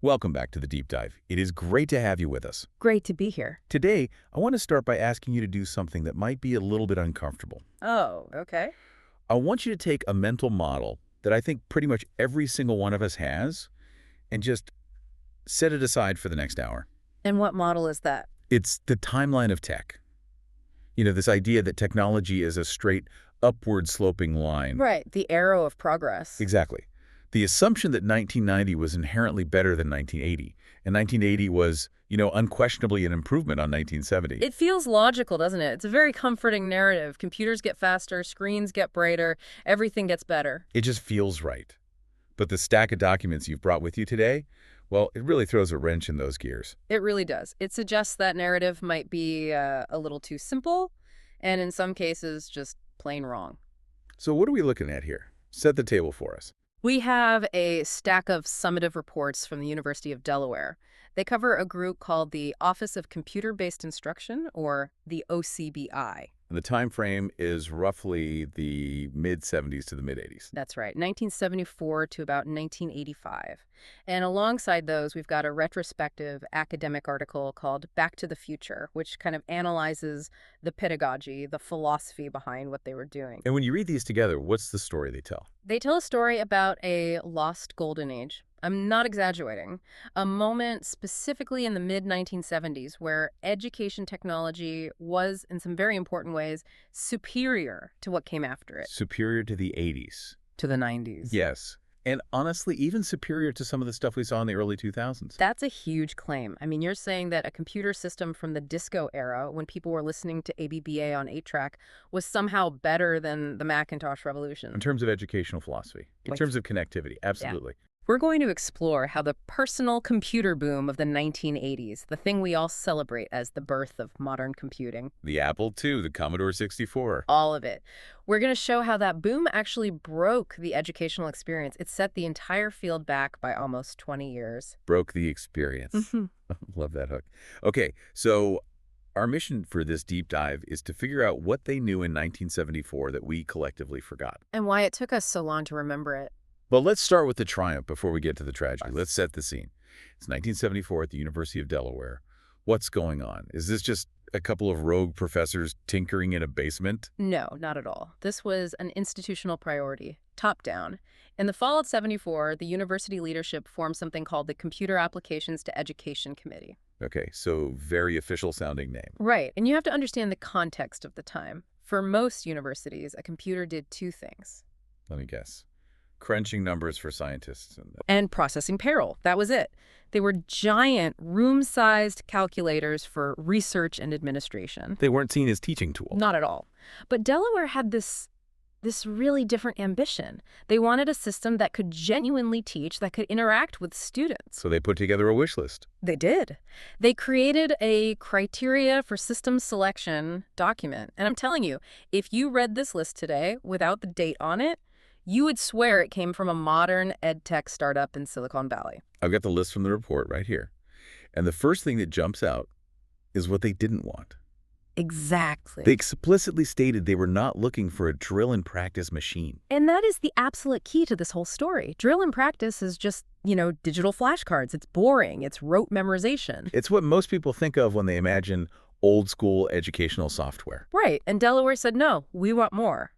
Welcome back to the Deep Dive. It is great to have you with us. Great to be here. Today, I want to start by asking you to do something that might be a little bit uncomfortable. Oh, okay. I want you to take a mental model that I think pretty much every single one of us has and just set it aside for the next hour. And what model is that? It's the timeline of tech. You know, this idea that technology is a straight upward sloping line. Right, the arrow of progress. Exactly. The assumption that 1990 was inherently better than 1980, and 1980 was, unquestionably an improvement on 1970. It feels logical, doesn't it? It's a very comforting narrative. Computers get faster, screens get brighter, everything gets better. It just feels right. But the stack of documents you've brought with you today, well, it really throws a wrench in those gears. It really does. It suggests that narrative might be a little too simple, and in some cases, just plain wrong. So what are we looking at here? Set the table for us. We have a stack of summative reports from the University of Delaware. They cover a group called the Office of Computer-Based Instruction, or the OCBI. And the time frame is roughly the mid-70s to the mid-80s. That's right, 1974 to about 1985. And alongside those, we've got a retrospective academic article called Back to the Future, which kind of analyzes the pedagogy, the philosophy behind what they were doing. And when you read these together, what's the story they tell? They tell a story about a lost golden age. I'm not exaggerating. A moment specifically in the mid-1970s where education technology was, in some very important ways, superior to what came after it. Superior to the 80s. To the 90s. Yes. And honestly, even superior to some of the stuff we saw in the early 2000s. That's a huge claim. I mean, you're saying that a computer system from the disco era, when people were listening to ABBA on 8-track, was somehow better than the Macintosh revolution. In terms of educational philosophy, in terms of connectivity, absolutely. Yeah. We're going to explore how the personal computer boom of the 1980s, the thing we all celebrate as the birth of modern computing. The Apple II, the Commodore 64. All of it. We're going to show how that boom actually broke the educational experience. It set the entire field back by almost 20 years. Broke the experience. Love that hook. Okay, so our mission for this deep dive is to figure out what they knew in 1974 that we collectively forgot. And why it took us so long to remember it. But let's start with the triumph before we get to the tragedy. Let's set the scene. It's 1974 at the University of Delaware. What's going on? Is this just a couple of rogue professors tinkering in a basement? No, not at all. This was an institutional priority, top down. In the fall of '74, the university leadership formed something called the Computer Applications to Education Committee. Okay, so very official sounding name. Right, and you have to understand the context of the time. For most universities, a computer did two things. Let me guess. Crunching numbers for scientists. And processing payroll. That was it. They were giant, room-sized calculators for research and administration. They weren't seen as teaching tools. Not at all. But Delaware had this really different ambition. They wanted a system that could genuinely teach, that could interact with students. So they put together a wish list. They did. They created a criteria for system selection document. And I'm telling you, if you read this list today without the date on it, you would swear it came from a modern ed tech startup in Silicon Valley. I've got the list from the report right here. And the first thing that jumps out is what they didn't want. Exactly. They explicitly stated they were not looking for a drill and practice machine. And that is the absolute key to this whole story. Drill and practice is just, digital flashcards. It's boring. It's rote memorization. It's what most people think of when they imagine old school educational software. Right. And Delaware said, no, we want more.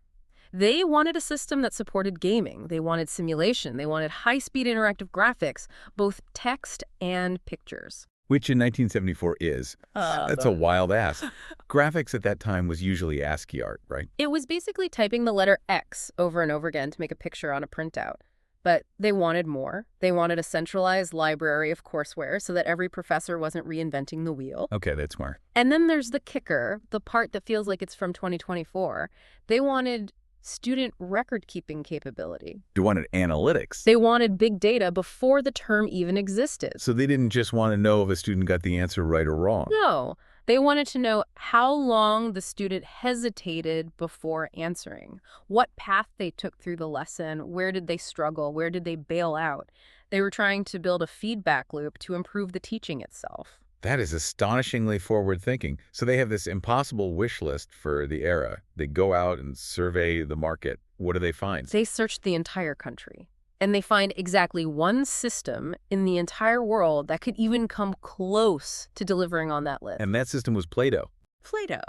They wanted a system that supported gaming. They wanted simulation. They wanted high-speed interactive graphics, both text and pictures. Which in 1974 is. That's a wild ass. Graphics at that time was usually ASCII art, right? It was basically typing the letter X over and over again to make a picture on a printout. But they wanted more. They wanted a centralized library of courseware so that every professor wasn't reinventing the wheel. Okay, that's smart. And then there's the kicker, the part that feels like it's from 2024. They wanted student record-keeping capability. They wanted analytics. They wanted big data before the term even existed. So they didn't just want to know if a student got the answer right or wrong. No. They wanted to know how long the student hesitated before answering, what path they took through the lesson, where did they struggle, where did they bail out. They were trying to build a feedback loop to improve the teaching itself. That is astonishingly forward-thinking. So they have this impossible wish list for the era. They go out and survey the market. What do they find? They searched the entire country. And they find exactly one system in the entire world that could even come close to delivering on that list. And that system was Plato. Plato,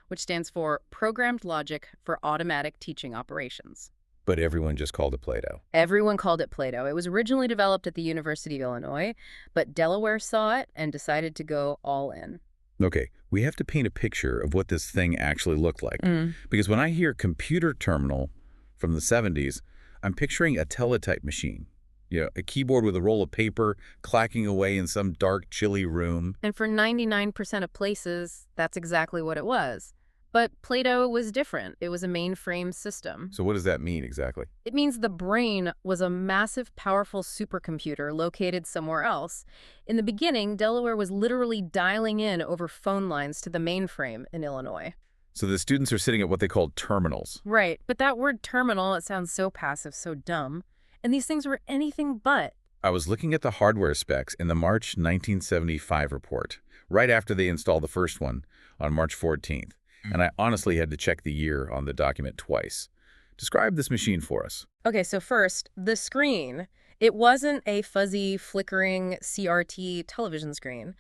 which stands for Programmed Logic for Automatic Teaching Operations. But everyone just called it Plato. Everyone called it Plato. It was originally developed at the University of Illinois, but Delaware saw it and decided to go all in. Okay, we have to paint a picture of what this thing actually looked like. Because when I hear computer terminal from the 70s, I'm picturing a teletype machine. You know, a keyboard with a roll of paper clacking away in some dark, chilly room. And for 99% of places, that's exactly what it was. But Plato was different. It was a mainframe system. So what does that mean exactly? It means the brain was a massive, powerful supercomputer located somewhere else. In the beginning, Delaware was literally dialing in over phone lines to the mainframe in Illinois. So the students are sitting at what they call terminals. Right, but that word terminal, it sounds so passive, so dumb. And these things were anything but. I was looking at the hardware specs in the March 1975 report, right after they installed the first one on March 14th. And I honestly had to check the year on the document twice. Describe this machine for us. Okay, so first, the screen. It wasn't a fuzzy, flickering CRT television screen.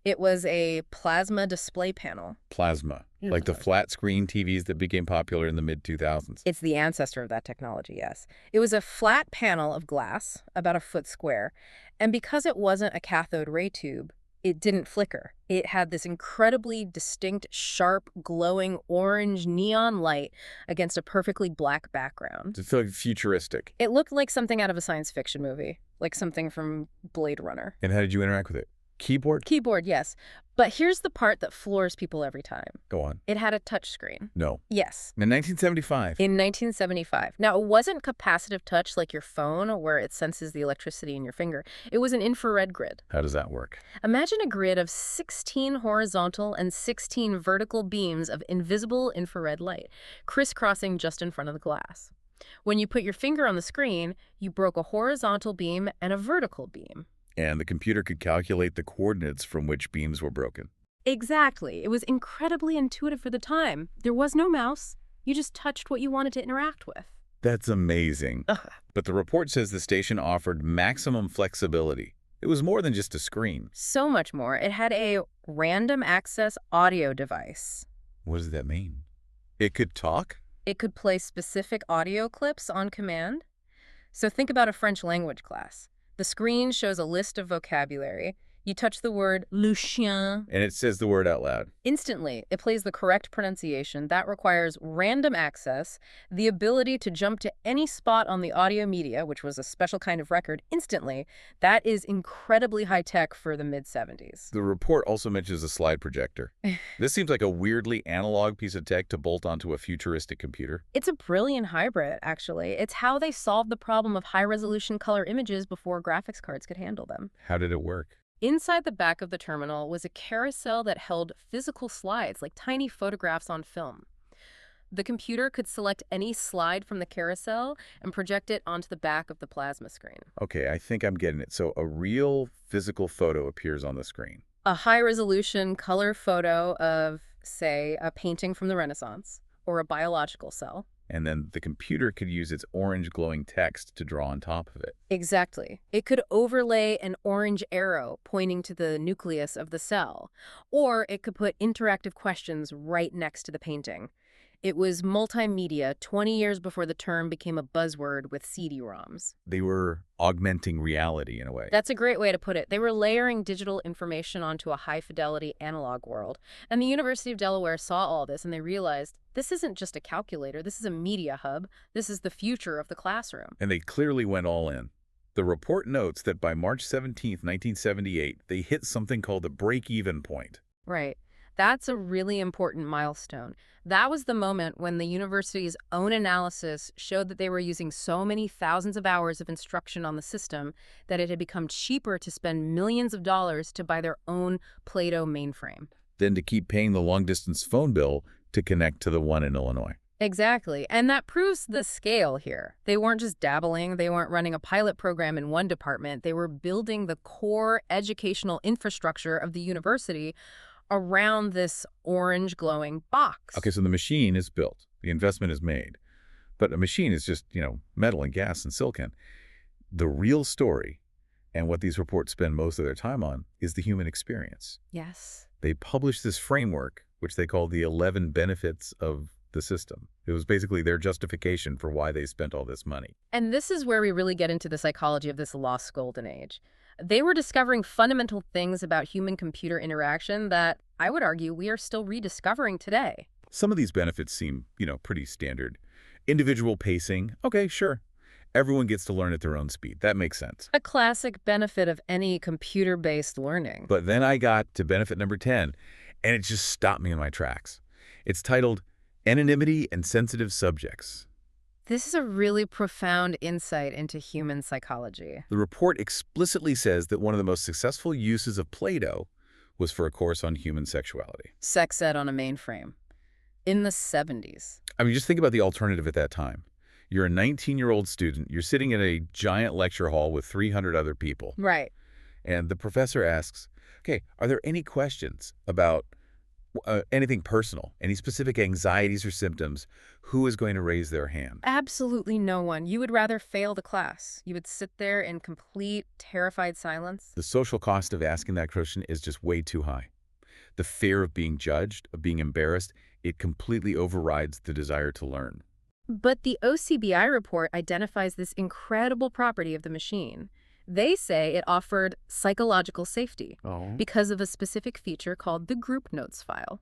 It was a plasma display panel. Plasma, like the flat-screen TVs that became popular in the mid-2000s. It's the ancestor of that technology, yes. It was a flat panel of glass, about a foot square. And because it wasn't a cathode ray tube, it didn't flicker. It had this incredibly distinct, sharp, glowing orange neon light against a perfectly black background. It's like futuristic. It looked like something out of a science fiction movie, like something from Blade Runner. And how did you interact with it? Keyboard? Keyboard, yes. But here's the part that floors people every time. Go on. It had a touch screen. No. Yes. In 1975. In 1975. Now, it wasn't capacitive touch like your phone where it senses the electricity in your finger. It was an infrared grid. How does that work? Imagine a grid of 16 horizontal and 16 vertical beams of invisible infrared light, crisscrossing just in front of the glass. When you put your finger on the screen, you broke a horizontal beam and a vertical beam. And the computer could calculate the coordinates from which beams were broken. Exactly. It was incredibly intuitive for the time. There was no mouse. You just touched what you wanted to interact with. That's amazing. But the report says the station offered maximum flexibility. It was more than just a screen. So much more. It had a random access audio device. What does that mean? It could talk? It could play specific audio clips on command. So think about a French language class. The screen shows a list of vocabulary. You touch the word le chien. And it says the word out loud. Instantly, it plays the correct pronunciation. That requires random access, the ability to jump to any spot on the audio media, which was a special kind of record, instantly. That is incredibly high-tech for the mid-70s. The report also mentions a slide projector. This seems like a weirdly analog piece of tech to bolt onto a futuristic computer. It's a brilliant hybrid, actually. It's how they solved the problem of high-resolution color images before graphics cards could handle them. How did it work? Inside the back of the terminal was a carousel that held physical slides, like tiny photographs on film. The computer could select any slide from the carousel and project it onto the back of the plasma screen. Okay, I think I'm getting it. So a real physical photo appears on the screen. A high-resolution color photo of, say, a painting from the Renaissance or a biological cell. And then the computer could use its orange glowing text to draw on top of it. Exactly. It could overlay an orange arrow pointing to the nucleus of the cell, or it could put interactive questions right next to the painting. It was multimedia 20 years before the term became a buzzword with CD-ROMs. They were augmenting reality in a way. That's a great way to put it. They were layering digital information onto a high-fidelity analog world. And the University of Delaware saw all this, and they realized this isn't just a calculator. This is a media hub. This is the future of the classroom. And they clearly went all in. The report notes that by March 17, 1978, they hit something called the break-even point. Right. That's a really important milestone. That was the moment when the university's own analysis showed that they were using so many thousands of hours of instruction on the system that it had become cheaper to spend millions of dollars to buy their own Plato mainframe. Then to keep paying the long-distance phone bill to connect to the one in Illinois. Exactly. And that proves the scale here. They weren't just dabbling. They weren't running a pilot program in one department. They were building the core educational infrastructure of the university around this orange glowing box. Okay, so the machine is built. The investment is made. But a machine is just, metal and gas and silicon. The real story, and what these reports spend most of their time on, is the human experience. Yes. They published this framework, which they call the 11 benefits of the system. It was basically their justification for why they spent all this money. And this is where we really get into the psychology of this lost golden age. They were discovering fundamental things about human-computer interaction that, I would argue, we are still rediscovering today. Some of these benefits seem, pretty standard. Individual pacing, okay, sure. Everyone gets to learn at their own speed. That makes sense. A classic benefit of any computer-based learning. But then I got to benefit number 10, and it just stopped me in my tracks. It's titled Anonymity and Sensitive Subjects. This is a really profound insight into human psychology. The report explicitly says that one of the most successful uses of Play-Doh was for a course on human sexuality. Sex ed on a mainframe. In the 70s. I mean, just think about the alternative at that time. You're a 19-year-old student. You're sitting in a giant lecture hall with 300 other people. Right. And the professor asks, okay, are there any questions about anything personal, any specific anxieties or symptoms? Who is going to raise their hand? Absolutely no one. You would rather fail the class. You would sit there in complete, terrified silence. The social cost of asking that question is just way too high. The fear of being judged, of being embarrassed, it completely overrides the desire to learn. But the OCBI report identifies this incredible property of the machine. They say it offered psychological safety because of a specific feature called the group notes file.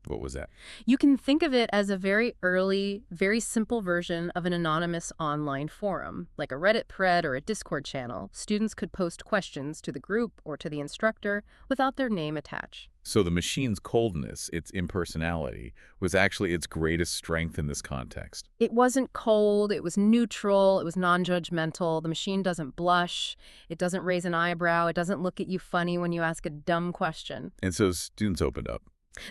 What was that? You can think of it as a very early, very simple version of an anonymous online forum, like a Reddit thread or a Discord channel. Students could post questions to the group or to the instructor without their name attached. So the machine's coldness, its impersonality, was actually its greatest strength in this context. It wasn't cold, it was neutral, it was non-judgmental. The machine doesn't blush, it doesn't raise an eyebrow, it doesn't look at you funny when you ask a dumb question. And so students opened up.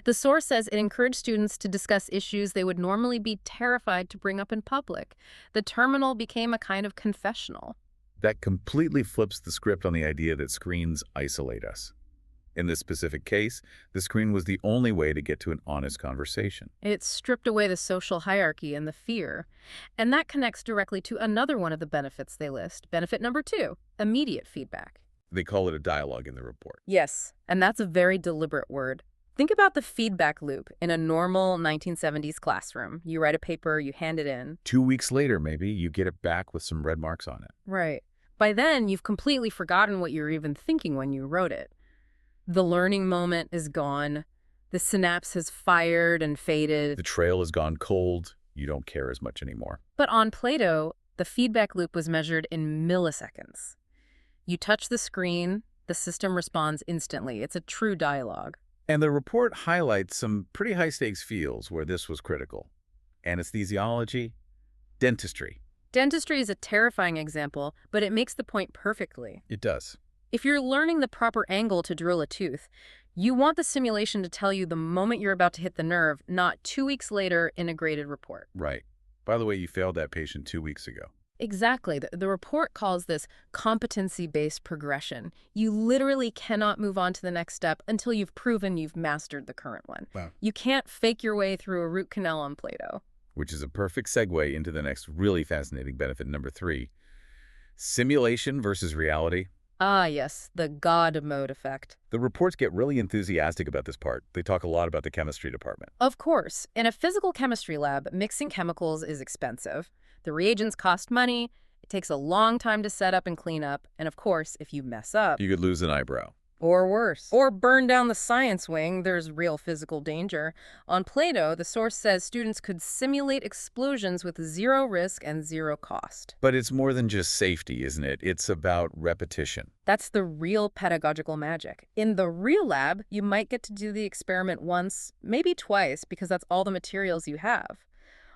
The source says it encouraged students to discuss issues they would normally be terrified to bring up in public. The terminal became a kind of confessional. That completely flips the script on the idea that screens isolate us. In this specific case, the screen was the only way to get to an honest conversation. It stripped away the social hierarchy and the fear. And that connects directly to another one of the benefits they list. Benefit number 2, immediate feedback. They call it a dialogue in the report. Yes, and that's a very deliberate word. Think about the feedback loop in a normal 1970s classroom. You write a paper, you hand it in. 2 weeks later, maybe, you get it back with some red marks on it. Right. By then, you've completely forgotten what you were even thinking when you wrote it. The learning moment is gone. The synapse has fired and faded. The trail has gone cold. You don't care as much anymore. But on Play-Doh, the feedback loop was measured in milliseconds. You touch the screen, the system responds instantly. It's a true dialogue. And the report highlights some pretty high-stakes fields where this was critical. Anesthesiology, dentistry. Dentistry is a terrifying example, but it makes the point perfectly. It does. If you're learning the proper angle to drill a tooth, you want the simulation to tell you the moment you're about to hit the nerve, not 2 weeks later in a graded report. Right. By the way, you failed that patient 2 weeks ago. Exactly. The report calls this competency-based progression. You literally cannot move on to the next step until you've proven you've mastered the current one. Wow. You can't fake your way through a root canal on Play-Doh. Which is a perfect segue into the next really fascinating benefit, number 3. Simulation versus reality. Ah, yes, the God mode effect. The reports get really enthusiastic about this part. They talk a lot about the chemistry department. Of course. In a physical chemistry lab, mixing chemicals is expensive. The reagents cost money. It takes a long time to set up and clean up. And of course, if you mess up... You could lose an eyebrow. Or worse. Or burn down the science wing. There's real physical danger. On Play-Doh, the source says students could simulate explosions with 0 risk and 0 cost. But it's more than just safety, isn't it? It's about repetition. That's the real pedagogical magic. In the real lab, you might get to do the experiment once, maybe twice, because that's all the materials you have.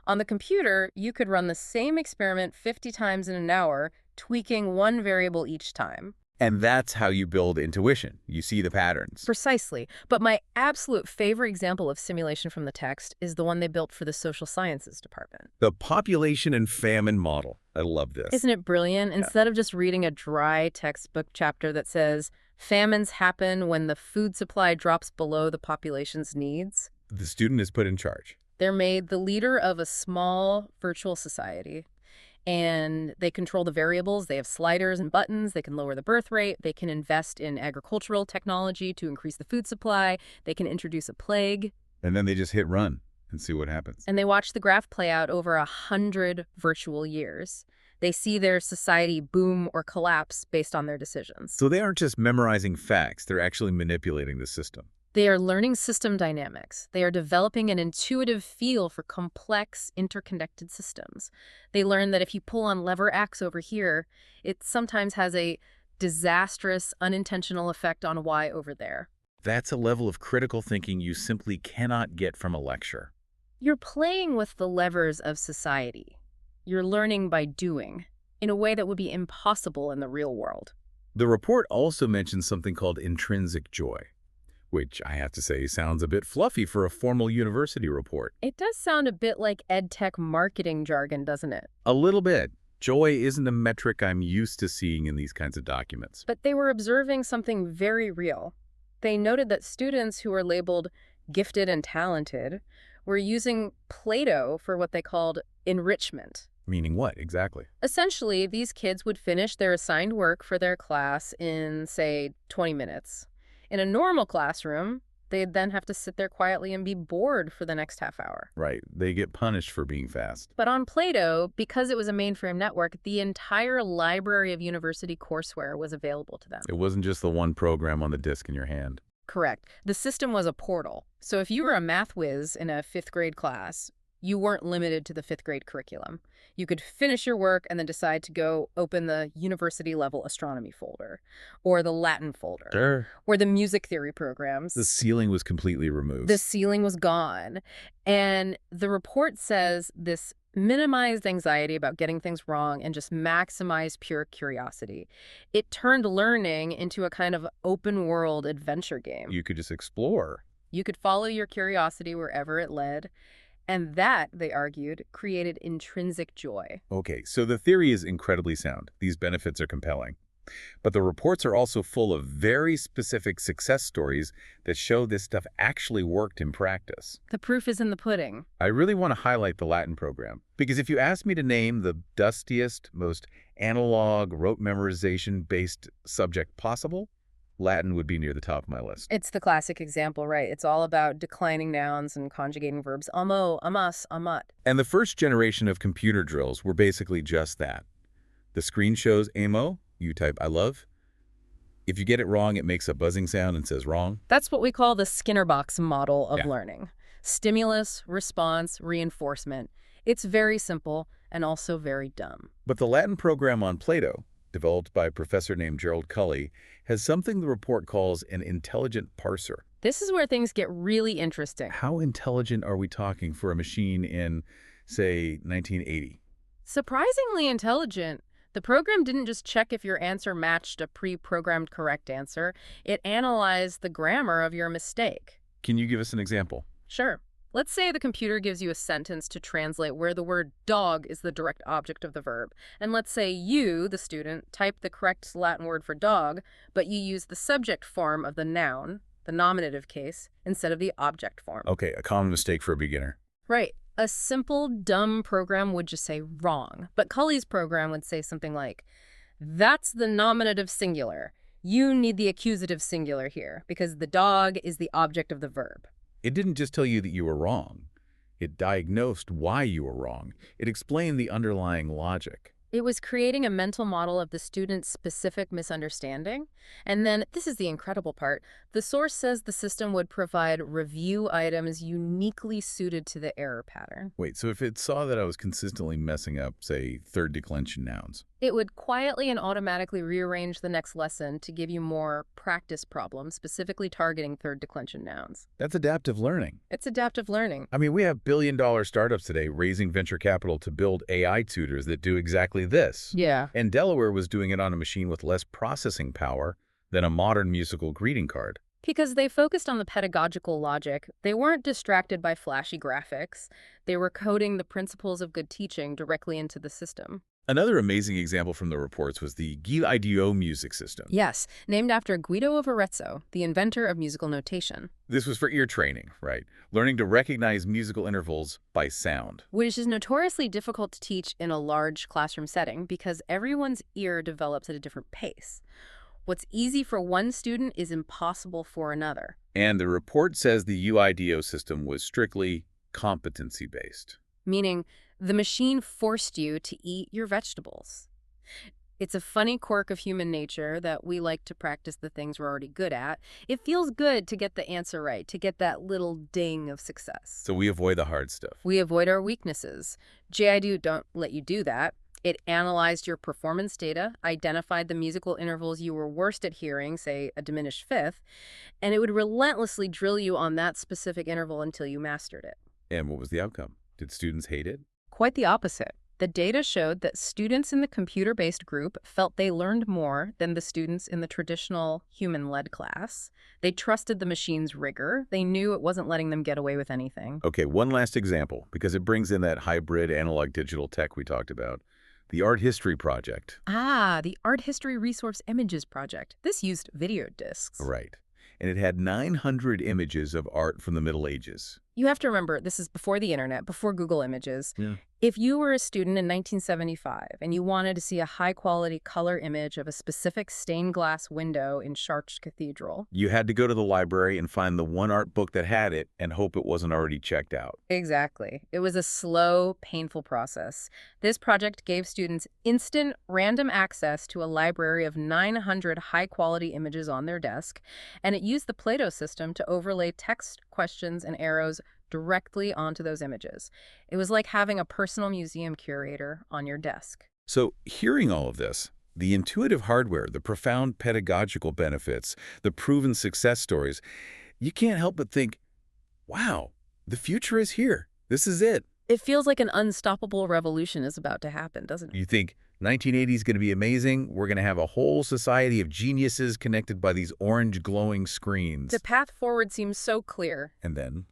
On the computer, you could run the same experiment 50 times in an hour, tweaking one variable each time. And that's how you build intuition. You see the patterns. Precisely. But my absolute favorite example of simulation from the text is the one they built for the social sciences department. The population and famine model. I love this. Isn't it brilliant? Instead of just reading a dry textbook chapter that says, famines happen when the food supply drops below the population's needs, the student is put in charge. they're made the leader of a small virtual society. and they control the variables. They have sliders and buttons. They can lower the birth rate. They can invest in agricultural technology to increase the food supply. They can introduce a plague. And then they just hit run and see what happens. And they watch the graph play out over 100 virtual years. They see their society boom or collapse based on their decisions. So they aren't just memorizing facts, they're actually manipulating the system. They are learning system dynamics. They are developing an intuitive feel for complex, interconnected systems. They learn that if you pull on lever X over here, it sometimes has a disastrous, unintentional effect on Y over there. That's a level of critical thinking you simply cannot get from a lecture. You're playing with the levers of society. You're learning by doing, in a way that would be impossible in the real world. The report also mentions something called intrinsic joy, which I have to say sounds a bit fluffy for a formal university report. It does sound a bit like edtech marketing jargon, doesn't it? A little bit. Joy isn't a metric I'm used to seeing in these kinds of documents. But they were observing something very real. They noted that students who were labeled gifted and talented were using Play-Doh for what they called enrichment. Meaning what, exactly? Essentially, these kids would finish their assigned work for their class in, say, 20 minutes. In a normal classroom, they'd then have to sit there quietly and be bored for the next half hour. Right. They get punished for being fast. But on Play-Doh, because it was a mainframe network, the entire library of university courseware was available to them. It wasn't just the one program on the disk in your hand. Correct. The system was a portal. So if you were a math whiz in a 5th grade class, you weren't limited to the 5th grade curriculum. You could finish your work and then decide to go open the university-level astronomy folder, or the Latin folder, Sure. or the music theory programs. The ceiling was completely removed. The ceiling was gone. And the report says this minimized anxiety about getting things wrong and just maximized pure curiosity. It turned learning into a kind of open-world adventure game. You could just explore. You could follow your curiosity wherever it led. And that, they argued, created intrinsic joy. Okay, so the theory is incredibly sound. These benefits are compelling. But the reports are also full of very specific success stories that show this stuff actually worked in practice. The proof is in the pudding. I really want to highlight the Latin program, because if you ask me to name the dustiest, most analog, rote memorization-based subject possible, Latin would be near the top of my list. It's the classic example, right? It's all about declining nouns and conjugating verbs. Amo, amas, amat. And the first generation of computer drills were basically just that. The screen shows amo, you type I love. If you get it wrong, it makes a buzzing sound and says wrong. That's what we call the Skinner box model of learning. Stimulus, response, reinforcement. It's very simple and also very dumb. But the Latin program on Play-Doh, developed by a professor named Gerald Cully, has something the report calls an intelligent parser. This is where things get really interesting. How intelligent are we talking for a machine in, say, 1980? Surprisingly intelligent. The program didn't just check if your answer matched a pre-programmed correct answer. It analyzed the grammar of your mistake. Can you give us an example? Sure. Let's say the computer gives you a sentence to translate where the word dog is the direct object of the verb. And let's say you, the student, type the correct Latin word for dog, but you use the subject form of the noun, the nominative case, instead of the object form. Okay, a common mistake for a beginner. Right. A simple, dumb program would just say wrong. But Cully's program would say something like, that's the nominative singular. You need the accusative singular here, because the dog is the object of the verb. It didn't just tell you that you were wrong. It diagnosed why you were wrong. It explained the underlying logic. It was creating a mental model of the student's specific misunderstanding. And then, this is the incredible part, the source says the system would provide review items uniquely suited to the error pattern. Wait, so if it saw that I was consistently messing up, say, third declension nouns, it would quietly and automatically rearrange the next lesson to give you more practice problems, specifically targeting third declension nouns. that's adaptive learning. It's adaptive learning. I mean, we have billion-dollar startups today raising venture capital to build AI tutors that do exactly this. Yeah. And Delaware was doing it on a machine with less processing power than a modern musical greeting card. Because they focused on the pedagogical logic, they weren't distracted by flashy graphics. They were coding the principles of good teaching directly into the system. Another amazing example from the reports was the GIDO music system. Yes, named after Guido of Arezzo, the inventor of musical notation. This was for ear training, right? Learning to recognize musical intervals by sound. Which is notoriously difficult to teach in a large classroom setting because everyone's ear develops at a different pace. What's easy for one student is impossible for another. And the report says the UIDO system was strictly competency-based. Meaning, the machine forced you to eat your vegetables. It's a funny quirk of human nature that we like to practice the things we're already good at. It feels good to get the answer right, to get that little ding of success. So we avoid the hard stuff. We avoid our weaknesses. GIDO don't let you do that. It analyzed your performance data, identified the musical intervals you were worst at hearing, say a diminished fifth, and it would relentlessly drill you on that specific interval until you mastered it. And what was the outcome? Did students hate it? Quite the opposite. The data showed that students in the computer-based group felt they learned more than the students in the traditional human-led class. They trusted the machine's rigor. They knew it wasn't letting them get away with anything. Okay, one last example, because it brings in that hybrid analog-digital tech we talked about. The Art History Project. The Art History Resource Images Project. This used video discs. Right. And it had 900 images of art from the Middle Ages. You have to remember, this is before the internet, before Google Images. Yeah. If you were a student in 1975 and you wanted to see a high-quality color image of a specific stained glass window in Chartres Cathedral, You had to go to the library and find the one art book that had it and hope it wasn't already checked out. Exactly. It was a slow, painful process. This project gave students instant, random access to a library of 900 high-quality images on their desk, and it used the Plato system to overlay text, questions, and arrows directly onto those images. It was like having a personal museum curator on your desk. So hearing all of this, the intuitive hardware, the profound pedagogical benefits, the proven success stories, you can't help but think, wow, the future is here. This is it. It feels like an unstoppable revolution is about to happen, doesn't it? You think 1980 is going to be amazing. We're going to have a whole society of geniuses connected by these orange glowing screens. The path forward seems so clear. And then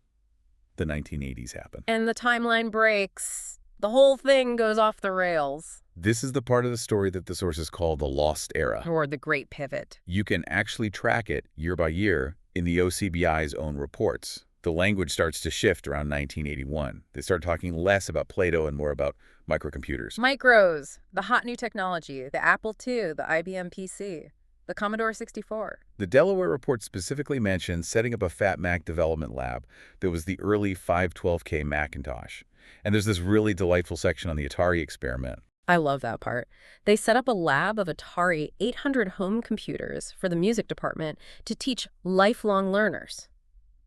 the 1980s happen. And the timeline breaks. The whole thing goes off the rails. This is the part of the story that the sources call the lost era. Or the great pivot. You can actually track it year by year in the OCBI's own reports. The language starts to shift around 1981. They start talking less about Plato and more about microcomputers. Micros, the hot new technology, the Apple II, the IBM PC, the Commodore 64. The Delaware report specifically mentioned setting up a Fat Mac development lab that was the early 512K Macintosh. And there's this really delightful section on the Atari experiment. I love that part. They set up a lab of Atari 800 home computers for the music department to teach lifelong learners.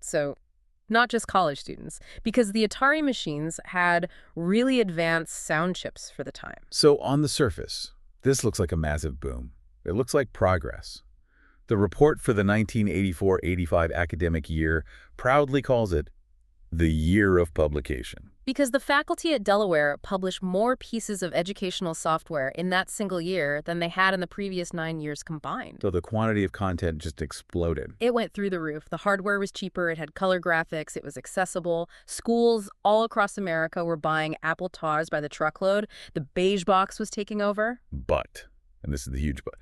So, not just college students, because the Atari machines had really advanced sound chips for the time. So on the surface, this looks like a massive boom. It looks like progress. The report for the 1984-85 academic year proudly calls it the year of publication. Because the faculty at Delaware published more pieces of educational software in that single year than they had in the previous 9 years combined. So the quantity of content just exploded. It went through the roof. The hardware was cheaper, it had color graphics, it was accessible. Schools all across America were buying Apple IIs by the truckload. The beige box was taking over. But, and this is the huge but,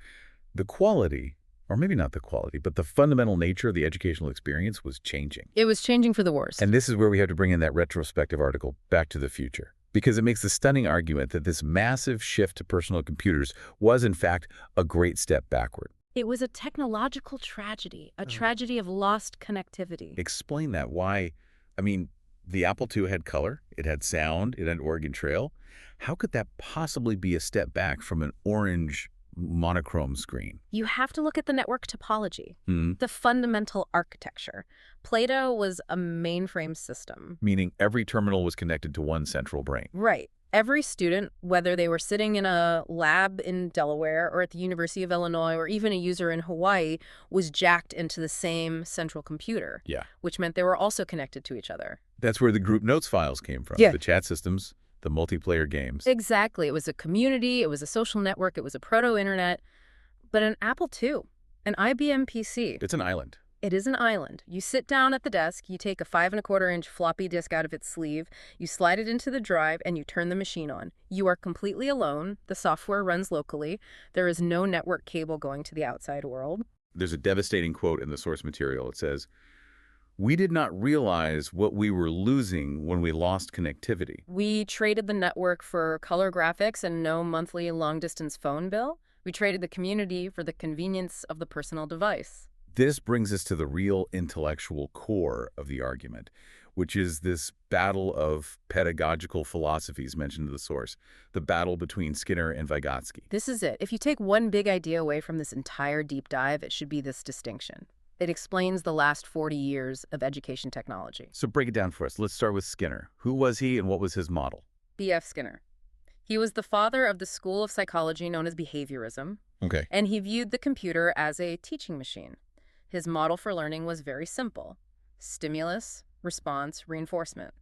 the quality, or maybe not the quality, but the fundamental nature of the educational experience was changing. It was changing for the worse. And this is where we have to bring in that retrospective article, Back to the Future, because it makes the stunning argument that this massive shift to personal computers was, in fact, a great step backward. It was a technological tragedy, a tragedy of lost connectivity. Explain that. Why? I mean, the Apple II had color, it had sound, it had Oregon Trail. How could that possibly be a step back from an orange monochrome screen? You have to look at the network topology, the fundamental architecture. Plato was a mainframe system. Meaning every terminal was connected to one central brain. Right. Every student, whether they were sitting in a lab in Delaware or at the University of Illinois or even a user in Hawaii, was jacked into the same central computer. Yeah. Which meant they were also connected to each other. That's where the group notes files came from. Yeah. The chat systems, the multiplayer games. Exactly. It was a community, it was a social network, it was a proto-internet. But an Apple II, an IBM PC. It's an island. It is an island. You sit down at the desk, you take a 5¼ inch floppy disk out of its sleeve, you slide it into the drive, and you turn the machine on. You are completely alone. The software runs locally. There is no network cable going to the outside world. There's a devastating quote in the source material. It says, "We did not realize what we were losing when we lost connectivity." We traded the network for color graphics and no monthly long-distance phone bill. We traded the community for the convenience of the personal device. This brings us to the real intellectual core of the argument, which is this battle of pedagogical philosophies mentioned in the source, the battle between Skinner and Vygotsky. This is it. If you take one big idea away from this entire deep dive, it should be this distinction. It explains the last 40 years of education technology. So break it down for us. Let's start with Skinner. Who was he and what was his model? B.F. Skinner. He was the father of the school of psychology known as behaviorism, Okay. and he viewed the computer as a teaching machine. His model for learning was very simple: stimulus, response, reinforcement.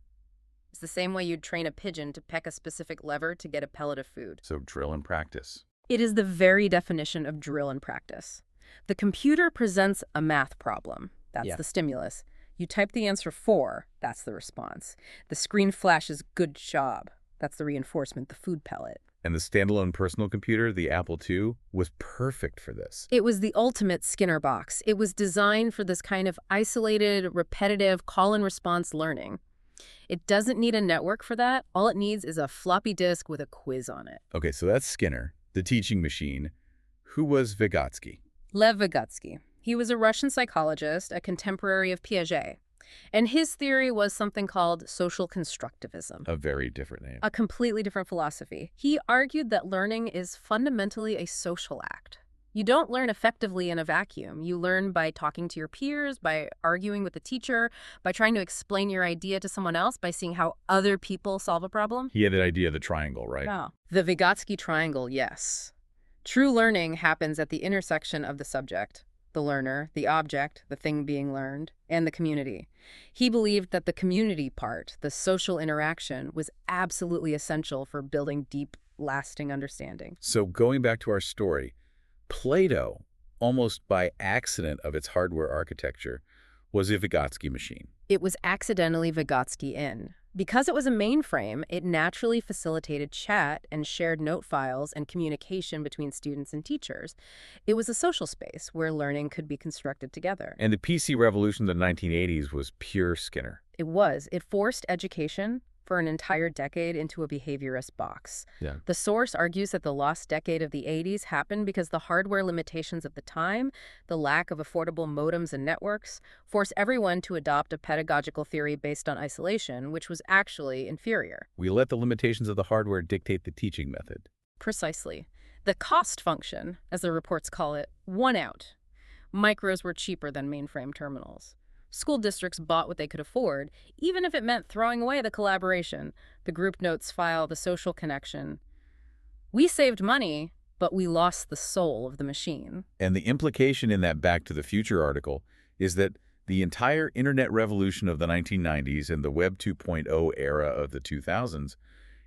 It's the same way you'd train a pigeon to peck a specific lever to get a pellet of food. So drill and practice. It is the very definition of drill and practice. The computer presents a math problem. That's the stimulus. You type the answer 4. That's the response. The screen flashes "good job." That's the reinforcement, the food pellet. And the standalone personal computer, the Apple II, was perfect for this. It was the ultimate Skinner box. It was designed for this kind of isolated, repetitive, call-and-response learning. It doesn't need a network for that. All it needs is a floppy disk with a quiz on it. Okay, so that's Skinner, the teaching machine. Who was Vygotsky? Lev Vygotsky. He was a Russian psychologist, a contemporary of Piaget. And his theory was something called social constructivism. A very different name. A completely different philosophy. He argued that learning is fundamentally a social act. You don't learn effectively in a vacuum. You learn by talking to your peers, by arguing with the teacher, by trying to explain your idea to someone else, by seeing how other people solve a problem. He had the idea of the triangle, right? Yeah. The Vygotsky triangle, yes. True learning happens at the intersection of the subject, the learner, the object, the thing being learned, and the community. He believed that the community part, the social interaction, was absolutely essential for building deep, lasting understanding. So going back to our story, Plato, almost by accident of its hardware architecture, was a Vygotsky machine. It was accidentally Vygotsky-in. Because it was a mainframe, it naturally facilitated chat and shared note files and communication between students and teachers. It was a social space where learning could be constructed together. And the PC revolution of the 1980s was pure Skinner. It was. It forced education for an entire decade into a behaviorist box. Yeah. The source argues that the lost decade of the 80s happened because the hardware limitations of the time, the lack of affordable modems and networks, forced everyone to adopt a pedagogical theory based on isolation, which was actually inferior. We let the limitations of the hardware dictate the teaching method. Precisely. The cost function, as the reports call it, won out. Micros were cheaper than mainframe terminals. School districts bought what they could afford, even if it meant throwing away the collaboration, the group notes file, the social connection. We saved money, but we lost the soul of the machine. And the implication in that Back to the Future article is that the entire internet revolution of the 1990s and the Web 2.0 era of the 2000s,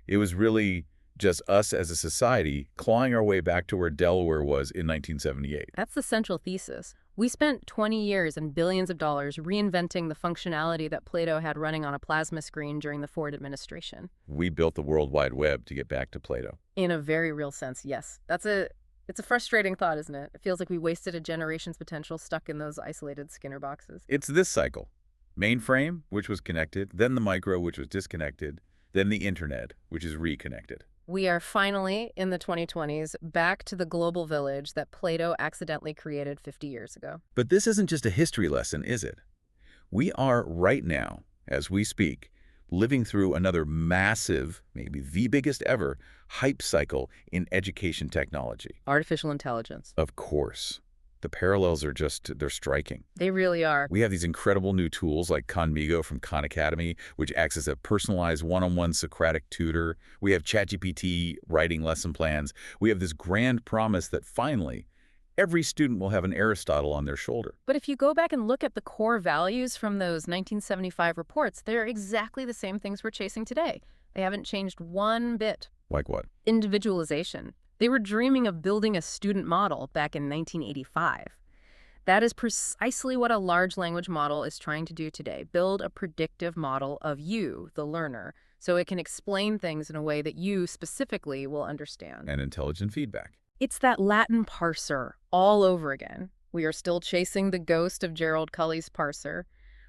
it was really just us as a society clawing our way back to where Delaware was in 1978. That's the central thesis. We spent 20 years and billions of dollars reinventing the functionality that Plato had running on a plasma screen during the Ford administration. We built the World Wide Web to get back to Plato. In a very real sense, yes. It's a frustrating thought, isn't it? It feels like we wasted a generation's potential stuck in those isolated Skinner boxes. It's this cycle. Mainframe, which was connected, then the micro, which was disconnected, then the internet, which is reconnected. We are finally, in the 2020s, back to the global village that Plato accidentally created 50 years ago. But this isn't just a history lesson, is it? We are right now, as we speak, living through another massive, maybe the biggest ever, hype cycle in education technology. Artificial intelligence. Of course. The parallels are they're striking. They really are. We have these incredible new tools like Khanmigo from Khan Academy, which acts as a personalized one-on-one Socratic tutor. We have ChatGPT writing lesson plans. We have this grand promise that finally, every student will have an Aristotle on their shoulder. But if you go back and look at the core values from those 1975 reports, they're exactly the same things we're chasing today. They haven't changed one bit. Like what? Individualization. They were dreaming of building a student model back in 1985. That is precisely what a large language model is trying to do today. Build a predictive model of you, the learner, so it can explain things in a way that you specifically will understand. And intelligent feedback. It's that Latin parser all over again. We are still chasing the ghost of Gerald Cully's parser.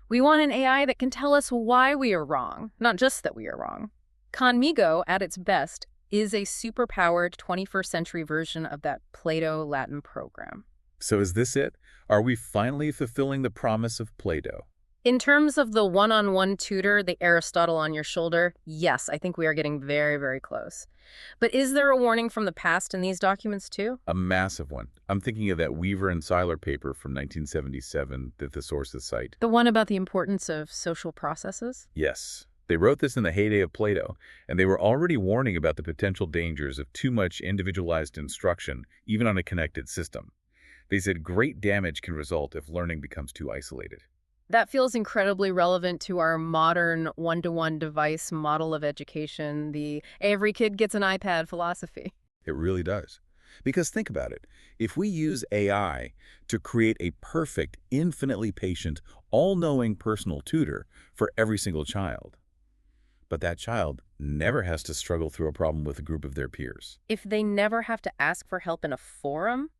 We want an AI that can tell us why we are wrong, not just that we are wrong. Khanmigo, at its best, is a superpowered 21st century version of that Plato Latin program. So is this it? Are we finally fulfilling the promise of Plato? In terms of the one-on-one tutor, the Aristotle on your shoulder, yes, I think we are getting very, very close. But is there a warning from the past in these documents too? A massive one. I'm thinking of that Weaver and Seiler paper from 1977 that the sources cite. The one about the importance of social processes? Yes. They wrote this in the heyday of Plato, and they were already warning about the potential dangers of too much individualized instruction, even on a connected system. They said great damage can result if learning becomes too isolated. That feels incredibly relevant to our modern one-to-one device model of education, the every kid gets an iPad philosophy. It really does. Because think about it. If we use AI to create a perfect, infinitely patient, all-knowing personal tutor for every single child, but that child never has to struggle through a problem with a group of their peers. If they never have to ask for help in a forum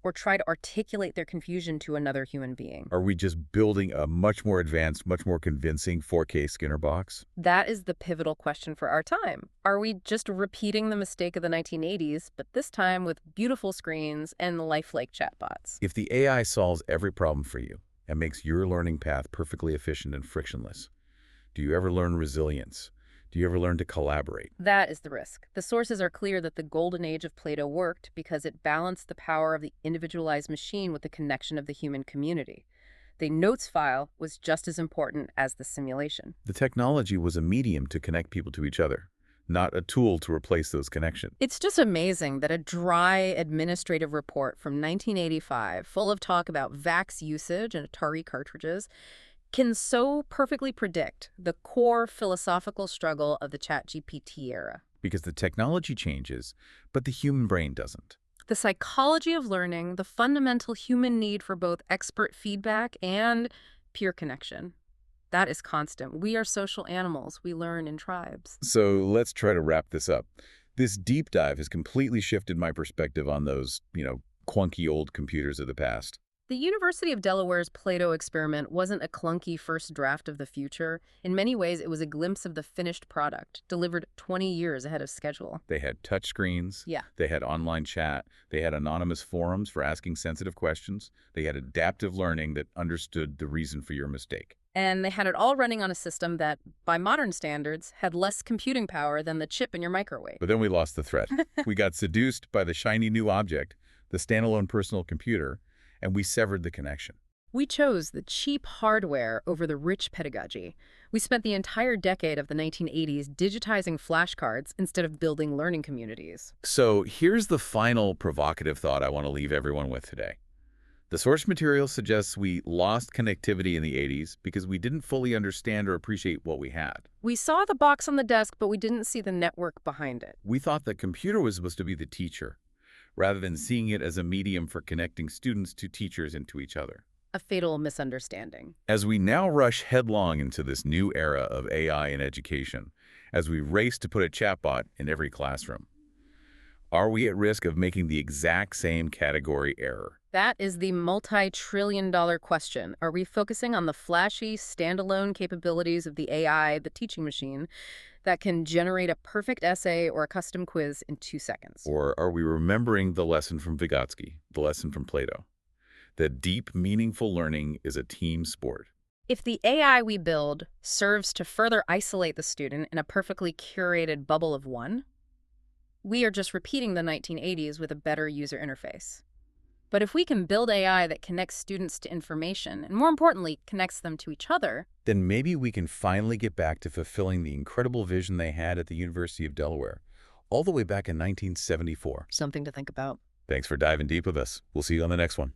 or try to articulate their confusion to another human being. Are we just building a much more advanced, much more convincing 4K Skinner box? That is the pivotal question for our time. Are we just repeating the mistake of the 1980s, but this time with beautiful screens and lifelike chatbots? If the AI solves every problem for you and makes your learning path perfectly efficient and frictionless, do you ever learn resilience? Do you ever learn to collaborate? That is the risk. The sources are clear that the golden age of Plato worked because it balanced the power of the individualized machine with the connection of the human community. The notes file was just as important as the simulation. The technology was a medium to connect people to each other, not a tool to replace those connections. It's just amazing that a dry administrative report from 1985, full of talk about VAX usage and Atari cartridges, can so perfectly predict the core philosophical struggle of the ChatGPT era. Because the technology changes, but the human brain doesn't. The psychology of learning, the fundamental human need for both expert feedback and peer connection. That is constant. We are social animals. We learn in tribes. So let's try to wrap this up. This deep dive has completely shifted my perspective on those, clunky old computers of the past. The University of Delaware's Plato experiment wasn't a clunky first draft of the future. In many ways, it was a glimpse of the finished product, delivered 20 years ahead of schedule. They had touchscreens. Yeah. They had online chat. They had anonymous forums for asking sensitive questions. They had adaptive learning that understood the reason for your mistake. And they had it all running on a system that, by modern standards, had less computing power than the chip in your microwave. But then we lost the thread. We got seduced by the shiny new object, the standalone personal computer, and we severed the connection. We chose the cheap hardware over the rich pedagogy. We spent the entire decade of the 1980s digitizing flashcards instead of building learning communities. So here's the final provocative thought I want to leave everyone with today. The source material suggests we lost connectivity in the 80s because we didn't fully understand or appreciate what we had. We saw the box on the desk, but we didn't see the network behind it. We thought the computer was supposed to be the teacher, rather than seeing it as a medium for connecting students to teachers and to each other. A fatal misunderstanding. As we now rush headlong into this new era of AI in education, as we race to put a chatbot in every classroom, are we at risk of making the exact same category error? That is the multi-trillion-dollar question. Are we focusing on the flashy, standalone capabilities of the AI, the teaching machine, that can generate a perfect essay or a custom quiz in 2 seconds? Or are we remembering the lesson from Vygotsky, the lesson from Plato, that deep, meaningful learning is a team sport? If the AI we build serves to further isolate the student in a perfectly curated bubble of one, we are just repeating the 1980s with a better user interface. But if we can build AI that connects students to information, and more importantly, connects them to each other, then maybe we can finally get back to fulfilling the incredible vision they had at the University of Delaware, all the way back in 1974. Something to think about. Thanks for diving deep with us. We'll see you on the next one.